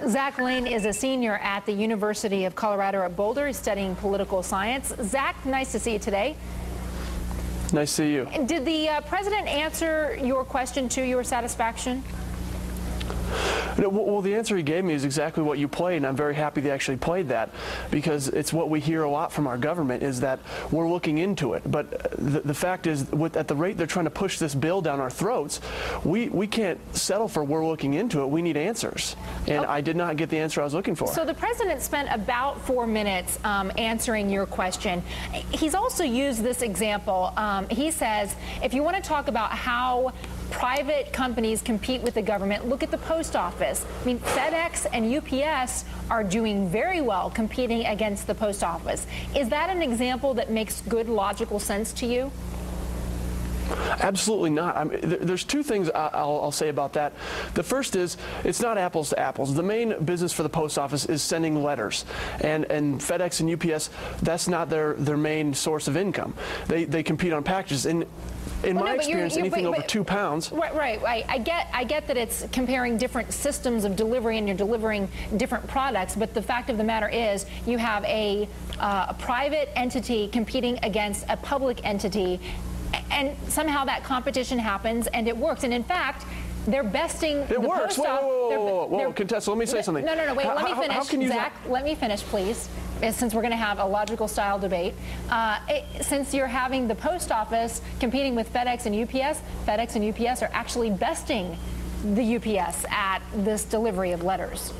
Zach Lane is a senior at the University of Colorado at Boulder. He's studying political science. Zach, nice to see you today. Nice to see you. Did the president answer your question to your satisfaction? Well, the answer he gave me is exactly what you played, and I'm very happy they actually played that, because it's what we hear a lot from our government, is that we're looking into it. But the fact is, at the rate they're trying to push this bill down our throats, we can't settle for we're looking into it. We need answers. And I did not get the answer I was looking for. So the president spent about 4 minutes answering your question. He's also used this example. He says, if you want to talk about how private companies compete with the government, look at the post office. I mean, FedEx and UPS are doing very well competing against the post office. Is that an example that makes good logical sense to you? Absolutely not. There's two things I'll say about that. The first is, it's not apples to apples. The main business for the post office is sending letters, and FedEx and UPS, that's not their main source of income. They compete on packages. In my experience, anything over 2 pounds. Right. I get that it's comparing different systems of delivery and you're delivering different products, but the fact of the matter is you have a private entity competing against a public entity, and somehow that competition happens and it works. And in fact, they're besting the post office. Whoa, Contessa, let me say something. No, wait, let me finish. Zach, let me finish, please. Since we're going to have a logical style debate, since you're having the post office competing with FedEx and UPS are actually besting the UPS at this delivery of letters.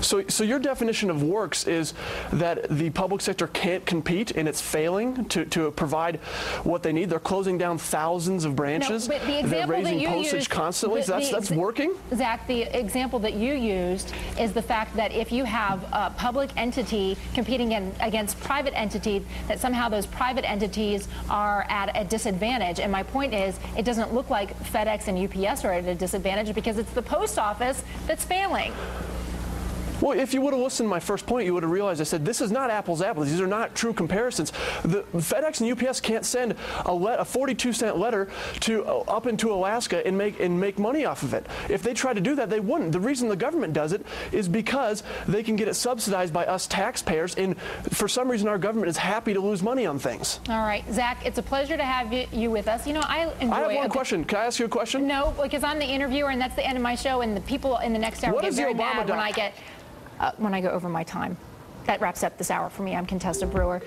So your definition of works is that the public sector can't compete and it's failing to provide what they need. They're closing down thousands of branches. No, but the example they're raising that you postage used, constantly. That's working? Zach, the example that you used is the fact that if you have a public entity competing against private entity, that somehow those private entities are at a disadvantage. And my point is, it doesn't look like FedEx and UPS are at a disadvantage because it's the post office that's failing. Well, if you would have listened to my first point, you would have realized I said this is not apples to apples. These are not true comparisons. The FedEx and UPS can't send a 42-cent letter up into Alaska and make money off of it. If they tried to do that, they wouldn't. The reason the government does it is because they can get it subsidized by us taxpayers, and for some reason our government is happy to lose money on things. All right, Zach, it's a pleasure to have you with us. You know, I have one question. Can I ask you a question? No, because I'm the interviewer, and that's the end of my show, and the people in the next hour get very mad when I go over my time. That wraps up this hour for me. I'm Contessa Brewer.